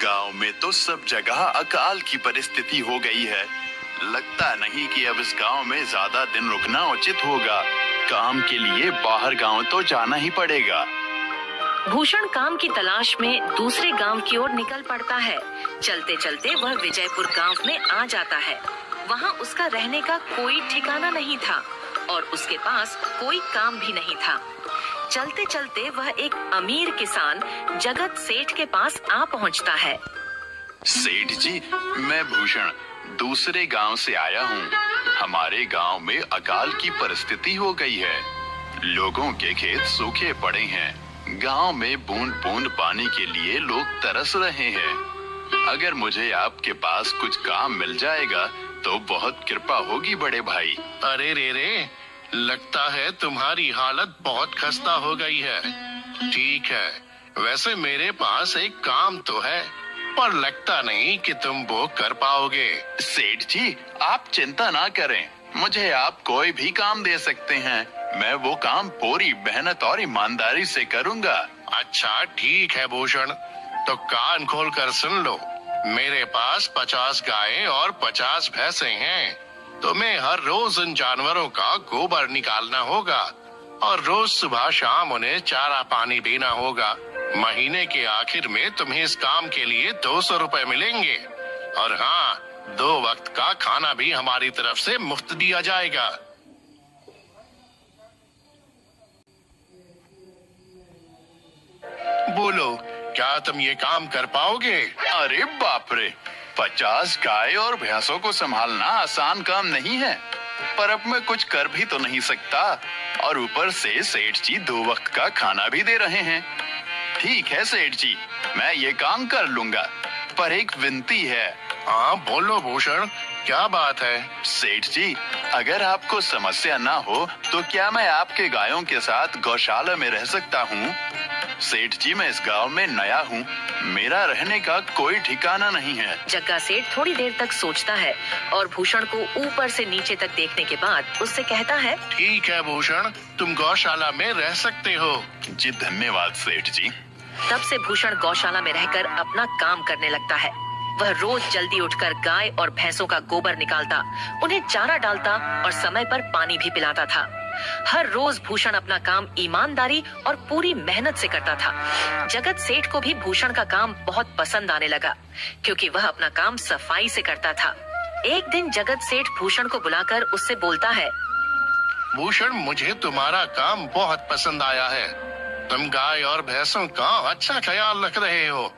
गांव में तो सब जगह अकाल की परिस्थिति हो गई है। लगता नहीं कि अब इस गांव में ज्यादा दिन रुकना उचित होगा। काम के लिए बाहर गांव तो जाना ही पड़ेगा। भूषण काम की तलाश में दूसरे गांव की ओर निकल पड़ता है। चलते चलते वह विजयपुर गांव में आ जाता है। वहां उसका रहने का कोई ठिकाना नहीं था और उसके पास कोई काम भी नहीं था। चलते चलते वह एक अमीर किसान जगत सेठ के पास आ पहुंचता है। सेठ जी, मैं भूषण दूसरे गांव से आया हूँ। हमारे गांव में अकाल की परिस्थिति हो गई है। लोगों के खेत सूखे पड़े हैं। गांव में बूंद बूंद पानी के लिए लोग तरस रहे हैं। अगर मुझे आपके पास कुछ काम मिल जाएगा तो बहुत कृपा होगी बड़े भाई। अरे रे, लगता है तुम्हारी हालत बहुत खस्ता हो गई है। ठीक है, वैसे मेरे पास एक काम तो है, पर लगता नहीं कि तुम वो कर पाओगे। सेठ जी, आप चिंता ना करें, मुझे आप कोई भी काम दे सकते हैं। मैं वो काम पूरी मेहनत और ईमानदारी से करूंगा। अच्छा ठीक है भूषण, तो कान खोल कर सुन लो। मेरे पास 50 गायें और 50 भैंसे हैं। तुम्हें हर रोज इन जानवरों का गोबर निकालना होगा और रोज सुबह शाम उन्हें चारा पानी देना होगा। महीने के आखिर में तुम्हें इस काम के लिए 200 रुपए मिलेंगे और हाँ, 2 वक्त का खाना भी हमारी तरफ से मुफ्त दिया जाएगा। बोलो, क्या तुम ये काम कर पाओगे? अरे बाप रे, 50 गाय और भैंसों को संभालना आसान काम नहीं है, पर अब मैं कुछ कर भी तो नहीं सकता और ऊपर से सेठ जी 2 वक्त का खाना भी दे रहे हैं। ठीक है सेठ जी, मैं ये काम कर लूंगा, पर एक विनती है। हाँ बोलो भूषण, क्या बात है? सेठ जी, अगर आपको समस्या ना हो तो क्या मैं आपके गायों के साथ गौशाला में रह सकता हूँ? सेठ जी, मैं इस गांव में नया हूँ, मेरा रहने का कोई ठिकाना नहीं है। जग्गा सेठ थोड़ी देर तक सोचता है और भूषण को ऊपर से नीचे तक देखने के बाद उससे कहता है, ठीक है भूषण, तुम गौशाला में रह सकते हो। जी धन्यवाद सेठ जी। तब से भूषण गौशाला में रहकर अपना काम करने लगता है। वह रोज जल्दी उठकर गाय और भैंसों का गोबर निकालता, उन्हें चारा डालता और समय पर पानी भी पिलाता था। हर रोज भूषण अपना काम ईमानदारी और पूरी मेहनत से करता था। जगत सेठ को भी भूषण का काम बहुत पसंद आने लगा, क्योंकि वह अपना काम सफाई से करता था। एक दिन जगत सेठ भूषण को बुलाकर उससे बोलता है, भूषण, मुझे तुम्हारा काम बहुत पसंद आया है। तुम गाय और भैंसों का अच्छा ख्याल रख रहे हो,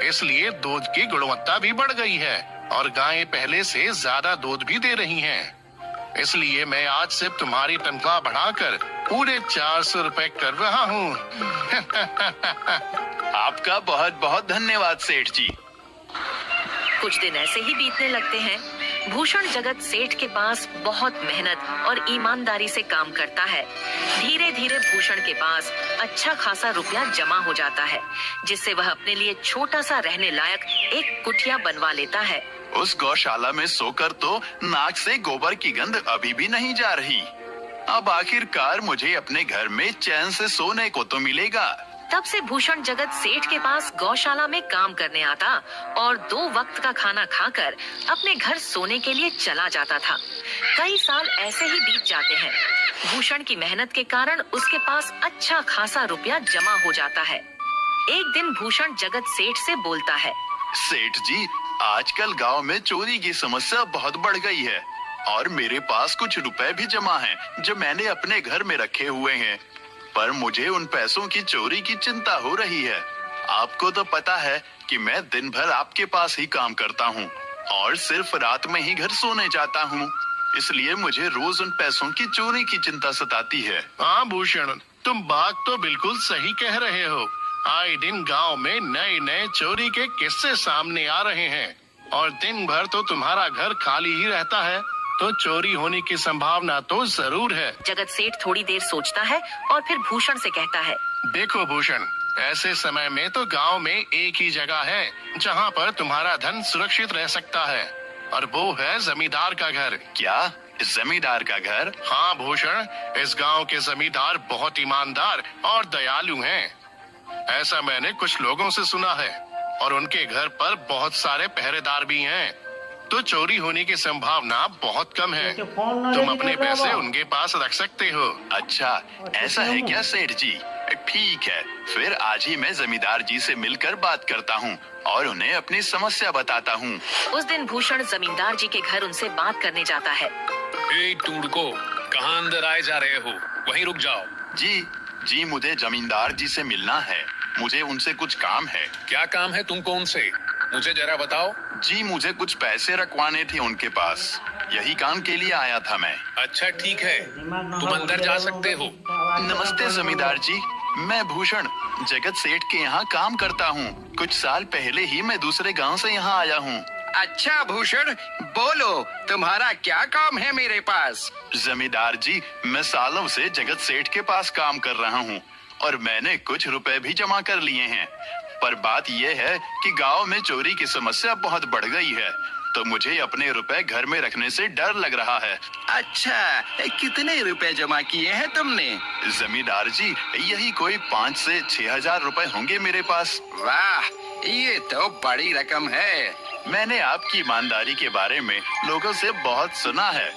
इसलिए दूध की गुणवत्ता भी बढ़ गई है और गायें पहले से ज्यादा दूध भी दे रही हैं। इसलिए मैं आज से तुम्हारी तनख्वाह बढ़ाकर पूरे 400 रुपए कर रहा हूँ। आपका बहुत बहुत धन्यवाद सेठ जी। कुछ दिन ऐसे ही बीतने लगते हैं। भूषण जगत सेठ के पास बहुत मेहनत और ईमानदारी से काम करता है। धीरे धीरे भूषण के पास अच्छा खासा रुपया जमा हो जाता है, जिससे वह अपने लिए छोटा सा रहने लायक एक कुटिया बनवा लेता है। उस गौशाला में सोकर तो नाक से गोबर की गंध अभी भी नहीं जा रही। अब आखिरकार मुझे अपने घर में चैन से सोने को तो मिलेगा। तब से भूषण जगत सेठ के पास गौशाला में काम करने आता और 2 वक्त का खाना खाकर अपने घर सोने के लिए चला जाता था। कई साल ऐसे ही बीत जाते हैं। भूषण की मेहनत के कारण उसके पास अच्छा खासा रुपया जमा हो जाता है। एक दिन भूषण जगत सेठ से बोलता है, सेठ जी, आजकल गांव में चोरी की समस्या बहुत बढ़ गई है और मेरे पास कुछ रुपए भी जमा हैं जो मैंने अपने घर में रखे हुए हैं, पर मुझे उन पैसों की चोरी की चिंता हो रही है। आपको तो पता है कि मैं दिन भर आपके पास ही काम करता हूँ और सिर्फ रात में ही घर सोने जाता हूँ, इसलिए मुझे रोज उन पैसों की चोरी की चिंता सताती है। हाँ भूषण, तुम बात तो बिल्कुल सही कह रहे हो। आए दिन गांव में नए नए चोरी के किस्से सामने आ रहे हैं और दिन भर तो तुम्हारा घर खाली ही रहता है, तो चोरी होने की संभावना तो जरूर है। जगत सेठ थोड़ी देर सोचता है और फिर भूषण से कहता है, देखो भूषण, ऐसे समय में तो गांव में एक ही जगह है जहां पर तुम्हारा धन सुरक्षित रह सकता है, और वो है जमींदार का घर। क्या जमींदार का घर? हाँ भूषण, इस गांव के जमींदार बहुत ईमानदार और दयालु हैं। ऐसा मैंने कुछ लोगों से सुना है और उनके घर पर बहुत सारे पहरेदार भी हैं, तो चोरी होने की संभावना बहुत कम है। तुम अपने पैसे उनके पास रख सकते हो। अच्छा, ऐसा है क्या सेठ जी? ठीक है, फिर आज ही मैं जमींदार जी से मिलकर बात करता हूँ और उन्हें अपनी समस्या बताता हूँ। उस दिन भूषण जमींदार जी के घर उनसे बात करने जाता है। ए टूडको, कहाँ अंदर आए जा रहे हो? वहीं रुक जाओ। जी, मुझे जमींदार जी से मिलना है। मुझे उनसे कुछ काम है। क्या काम है तुमको उनसे? मुझे जरा बताओ। जी, मुझे कुछ पैसे रखवाने थे उनके पास, यही काम के लिए आया था मैं। अच्छा ठीक है, तुम अंदर जा सकते हो। नमस्ते जमींदार जी, मैं भूषण जगत सेठ के यहाँ काम करता हूँ। कुछ साल पहले ही मैं दूसरे गांव से यहाँ आया हूँ। अच्छा भूषण, बोलो तुम्हारा क्या काम है मेरे पास? जमींदार जी, मैं सालों से जगत सेठ के पास काम कर रहा हूँ और मैंने कुछ रुपए भी जमा कर लिए हैं, पर बात यह है कि गांव में चोरी की समस्या बहुत बढ़ गई है, तो मुझे अपने रुपए घर में रखने से डर लग रहा है। अच्छा, कितने रुपए जमा किए हैं तुमने? जमींदार जी, यही कोई 5 से 6 हजार रुपए होंगे मेरे पास। वाह, ये तो बड़ी रकम है। मैंने आपकी ईमानदारी के बारे में लोगों से बहुत सुना है,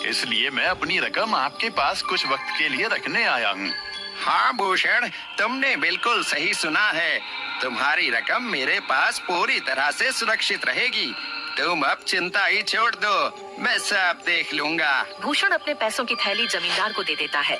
इसलिए मैं अपनी रकम आपके पास कुछ वक्त के लिए रखने आया हूँ। हाँ भूषण, तुमने बिल्कुल सही सुना है। तुम्हारी रकम मेरे पास पूरी तरह से सुरक्षित रहेगी। तुम अब चिंता ही छोड़ दो, मैं सब देख लूंगा। भूषण अपने पैसों की थैली जमींदार को दे देता है।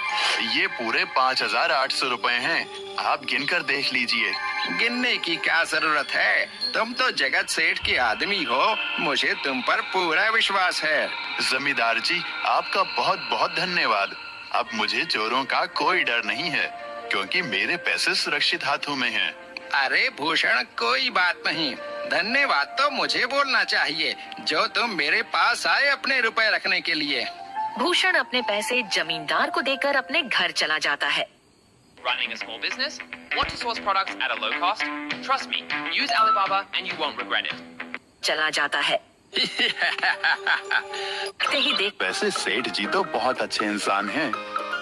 ये पूरे 5,800 रुपए हैं, आप गिनकर देख लीजिए। गिनने की क्या जरूरत है? तुम तो जगत सेठ के आदमी हो, मुझे तुम पर पूरा विश्वास है। जमींदार जी, आपका बहुत बहुत धन्यवाद। अब मुझे चोरों का कोई डर नहीं है, क्योंकि मेरे पैसे सुरक्षित हाथों में हैं। अरे भूषण, कोई बात नहीं, धन्यवाद तो मुझे बोलना चाहिए, जो तुम मेरे पास आए अपने रुपए रखने के लिए। भूषण अपने पैसे जमींदार को देकर अपने घर चला जाता है। Running a small business? Want to source products at a low cost? Trust me, use Alibaba and you won't regret it. चला जाता है। कहीं देख वैसे सेठ जी तो बहुत अच्छे इंसान हैं,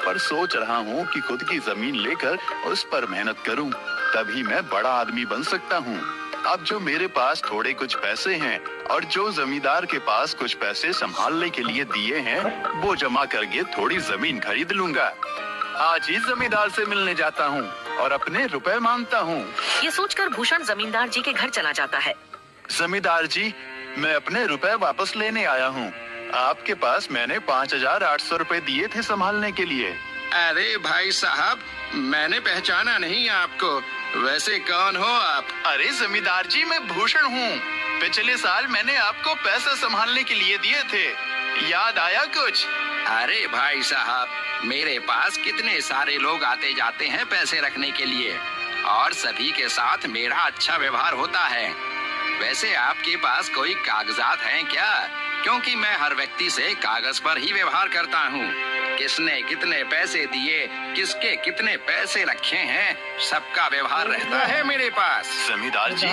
पर सोच रहा हूँ कि खुद की जमीन लेकर उस पर मेहनत करूँ, तभी मैं बड़ा आदमी बन सकता हूँ। अब जो मेरे पास थोड़े कुछ पैसे हैं और जो जमींदार के पास कुछ पैसे संभालने के लिए दिए हैं, वो जमा करके थोड़ी जमीन खरीद लूंगा। आज ही जमींदार से मिलने जाता हूँ और अपने रुपए मांगता हूँ। ये सोचकर भूषण जमींदार जी के घर चला जाता है। जमींदार जी, मैं अपने रुपए वापस लेने आया हूँ। आपके पास मैंने 5,800 रुपए दिए थे संभालने के लिए। अरे भाई साहब, मैंने पहचाना नहीं आपको। वैसे कौन हो आप? अरे जमींदार जी, मैं भूषण हूँ। पिछले साल मैंने आपको पैसे संभालने के लिए दिए थे, याद आया कुछ? अरे भाई साहब, मेरे पास कितने सारे लोग आते जाते हैं पैसे रखने के लिए और सभी के साथ मेरा अच्छा व्यवहार होता है। वैसे आपके पास कोई कागजात हैं क्या? क्योंकि मैं हर व्यक्ति से कागज पर ही व्यवहार करता हूँ। किसने कितने पैसे दिए, किसके कितने पैसे रखे हैं, सबका व्यवहार रहता है मेरे पास। जमींदार जी,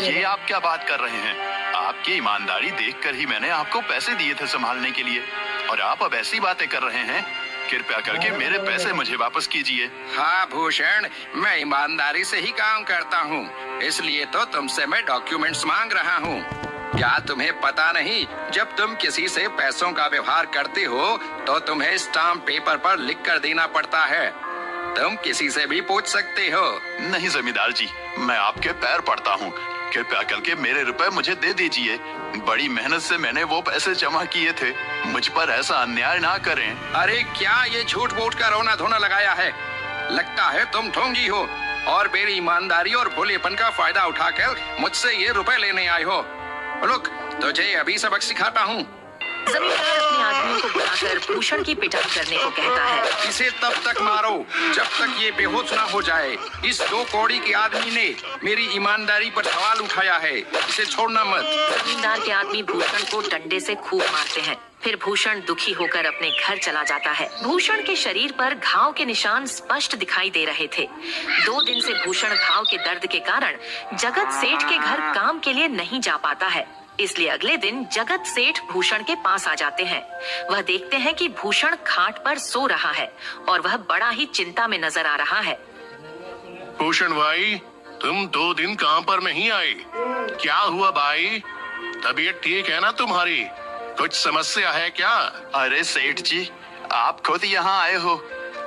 ये आप क्या बात कर रहे हैं? आपकी ईमानदारी देखकर ही मैंने आपको पैसे दिए थे संभालने के लिए, और आप अब ऐसी बातें कर रहे हैं। कृपया करके मेरे पैसे मुझे वापस कीजिए। हाँ भूषण, मैं ईमानदारी से ही काम करता हूँ, इसलिए तो तुमसे मैं डॉक्यूमेंट्स मांग रहा हूँ। क्या तुम्हें पता नहीं, जब तुम किसी से पैसों का व्यवहार करते हो तो तुम्हें स्टाम्प पेपर पर लिख कर देना पड़ता है। तुम किसी से भी पूछ सकते हो। नहीं जमींदार जी, मैं आपके पैर पड़ता हूँ, कृपया करके मेरे रुपए मुझे दे दीजिए। बड़ी मेहनत से मैंने वो पैसे जमा किए थे, मुझ पर ऐसा अन्याय ना करें। अरे क्या ये झूठ मूठ का रोना धोना लगाया है? लगता है तुम ढोंगी हो और मेरी ईमानदारी और भोलेपन का फायदा उठाकर मुझसे ये रुपए लेने आए हो। रुक, तुझे अभी सबक सिखाता हूँ। जमींदार अपने आदमियों को बुलाकर भूषण की पिटाई करने को कहता है। इसे तब तक मारो जब तक ये बेहोश ना हो जाए। इस 2 कौड़ी के आदमी ने मेरी ईमानदारी पर सवाल उठाया है, इसे छोड़ना मत। जमींदार के आदमी भूषण को डंडे से खूब मारते हैं। फिर भूषण दुखी होकर अपने घर चला जाता है। भूषण के शरीर पर घाव के निशान स्पष्ट दिखाई दे रहे थे। 2 दिन से भूषण घाव के दर्द के कारण जगत सेठ के घर काम के लिए नहीं जा पाता है। इसलिए अगले दिन जगत सेठ भूषण के पास आ जाते हैं। वह देखते हैं कि भूषण खाट पर सो रहा है और वह बड़ा ही चिंता में नजर आ रहा है। भूषण भाई, तुम 2 दिन काम पर नहीं आए, क्या हुआ भाई? तबीयत ठीक है ना तुम्हारी? कुछ समस्या है क्या? अरे सेठ जी, आप खुद यहाँ आए हो।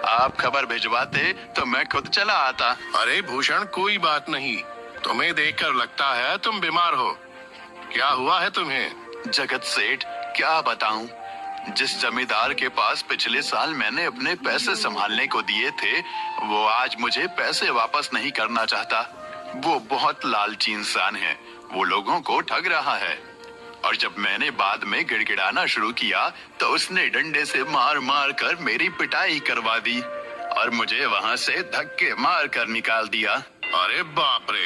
आप खबर भिजवाते तो मैं खुद चला आता। अरे भूषण, कोई बात नहीं, तुम्हें देखकर लगता है तुम बीमार हो। क्या हुआ है तुम्हें? जगत सेठ, क्या बताऊं, जिस जमींदार के पास पिछले साल मैंने अपने पैसे संभालने को दिए थे, वो आज मुझे पैसे वापस नहीं करना चाहता। वो बहुत लालची इंसान है, वो लोगों को ठग रहा है। और जब मैंने बाद में गिड़गिड़ाना शुरू किया तो उसने डंडे से मार मार कर मेरी पिटाई करवा दी और मुझे वहाँ से धक्के मार कर निकाल दिया। अरे बाप रे,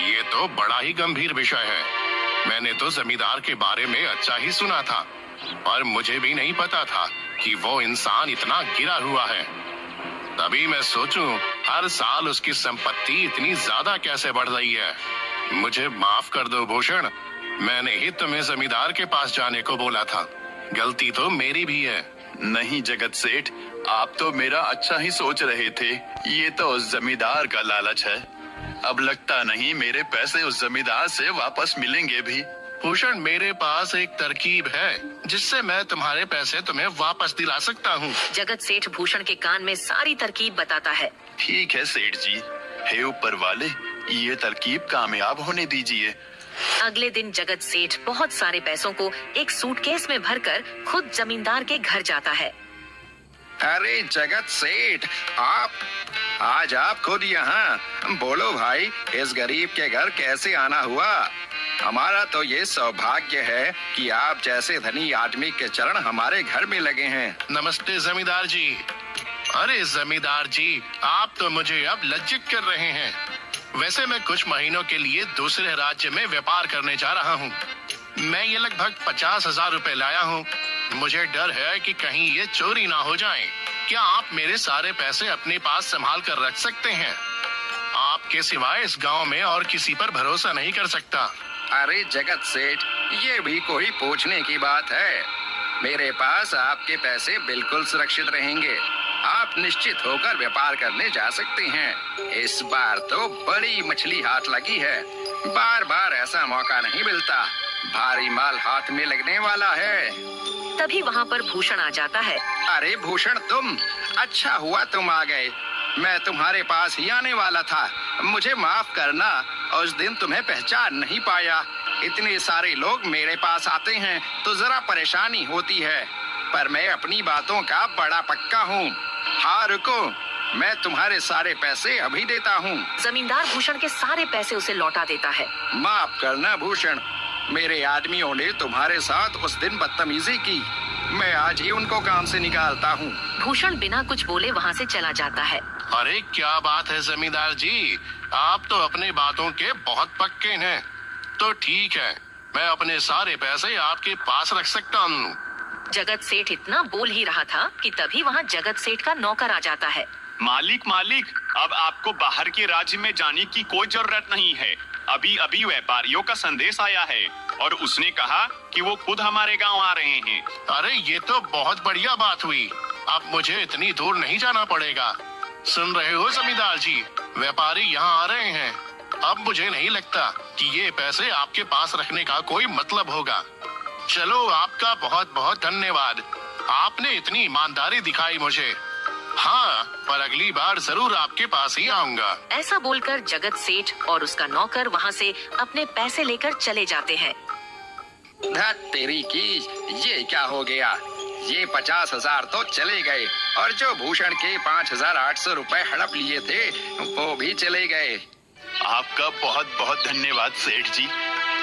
ये तो बड़ा ही गंभीर विषय है। मैंने तो जमींदार के बारे में अच्छा ही सुना था, पर मुझे भी नहीं पता था कि वो इंसान इतना गिरा हुआ है। तभी मैं सोचूं, हर साल उसकी संपत्ति इतनी ज्यादा कैसे बढ़ रही है। मुझे माफ कर दो भूषण, मैंने ही तुम्हें जमींदार के पास जाने को बोला था। गलती तो मेरी भी है। नहीं जगत सेठ, आप तो मेरा अच्छा ही सोच रहे थे। ये तो उस जमींदार का लालच है। अब लगता नहीं मेरे पैसे उस जमींदार से वापस मिलेंगे भी। भूषण, मेरे पास एक तरकीब है जिससे मैं तुम्हारे पैसे तुम्हें वापस दिला सकता हूँ। जगत सेठ भूषण के कान में सारी तरकीब बताता है। ठीक है सेठ जी, हे ऊपर वाले, ये तरकीब कामयाब होने दीजिए। अगले दिन जगत सेठ बहुत सारे पैसों को एक सूटकेस में भरकर खुद जमींदार के घर जाता है। अरे जगत सेठ, आज आप खुद यहाँ? बोलो भाई, इस गरीब के घर कैसे आना हुआ? हमारा तो ये सौभाग्य है कि आप जैसे धनी आदमी के चरण हमारे घर में लगे हैं। नमस्ते जमींदार जी। अरे जमींदार जी, आप तो मुझे अब लज्जित कर रहे हैं। वैसे मैं कुछ महीनों के लिए दूसरे राज्य में व्यापार करने जा रहा हूँ। मैं ये लगभग 50,000 रुपए लाया हूँ। मुझे डर है कि कहीं ये चोरी ना हो जाए। क्या आप मेरे सारे पैसे अपने पास संभाल कर रख सकते हैं? आपके सिवाय इस गांव में और किसी पर भरोसा नहीं कर सकता। अरे जगत सेठ, ये भी कोई पूछने की बात है? मेरे पास आपके पैसे बिल्कुल सुरक्षित रहेंगे। आप निश्चित होकर व्यापार करने जा सकते हैं। इस बार तो बड़ी मछली हाथ लगी है। बार बार ऐसा मौका नहीं मिलता। भारी माल हाथ में लगने वाला है। तभी वहाँ पर भूषण आ जाता है। अरे भूषण, तुम? अच्छा हुआ तुम आ गए। मैं तुम्हारे पास ही आने वाला था। मुझे माफ करना, उस दिन तुम्हें पहचान नहीं पाया। इतने सारे लोग मेरे पास आते हैं तो जरा परेशानी होती है, पर मैं अपनी बातों का बड़ा पक्का हूँ। हाँ रुको, मैं तुम्हारे सारे पैसे अभी देता हूँ। जमींदार भूषण के सारे पैसे उसे लौटा देता है। माफ करना भूषण, मेरे आदमियों ने तुम्हारे साथ उस दिन बदतमीजी की। मैं आज ही उनको काम से निकालता हूँ। भूषण बिना कुछ बोले वहाँ से चला जाता है। अरे क्या बात है जमींदार जी, आप तो अपनी बातों के बहुत पक्के हैं। तो ठीक है, मैं अपने सारे पैसे आपके पास रख सकता हूँ। जगत सेठ इतना बोल ही रहा था कि तभी वहाँ जगत सेठ का नौकर आ जाता है। मालिक, अब आपको बाहर के राज्य में जाने की कोई जरूरत नहीं है। अभी अभी व्यापारियों का संदेश आया है और उसने कहा कि वो खुद हमारे गांव आ रहे हैं। अरे ये तो बहुत बढ़िया बात हुई। अब मुझे इतनी दूर नहीं जाना पड़ेगा। सुन रहे हो जमींदार जी, व्यापारी यहाँ आ रहे हैं। अब मुझे नहीं लगता कि ये पैसे आपके पास रखने का कोई मतलब होगा। चलो, आपका बहुत बहुत धन्यवाद। आपने इतनी ईमानदारी दिखाई मुझे। हाँ, पर अगली बार जरूर आपके पास ही आऊंगा। ऐसा बोलकर जगत सेठ और उसका नौकर वहाँ से अपने पैसे लेकर चले जाते हैं। धत तेरी की, ये क्या हो गया? ये 50,000 तो चले गए और जो भूषण के 5,800 रुपए हड़प लिए थे वो भी चले गए। आपका बहुत बहुत धन्यवाद सेठ जी।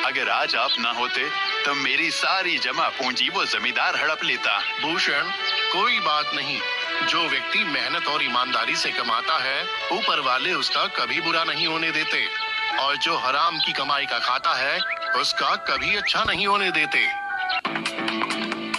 अगर आज आप ना होते तो मेरी सारी जमा पूंजी वो जमींदार हड़प लेता। भूषण, कोई बात नहीं। जो व्यक्ति मेहनत और ईमानदारी से कमाता है, ऊपर वाले उसका कभी बुरा नहीं होने देते, और जो हराम की कमाई का खाता है उसका कभी अच्छा नहीं होने देते।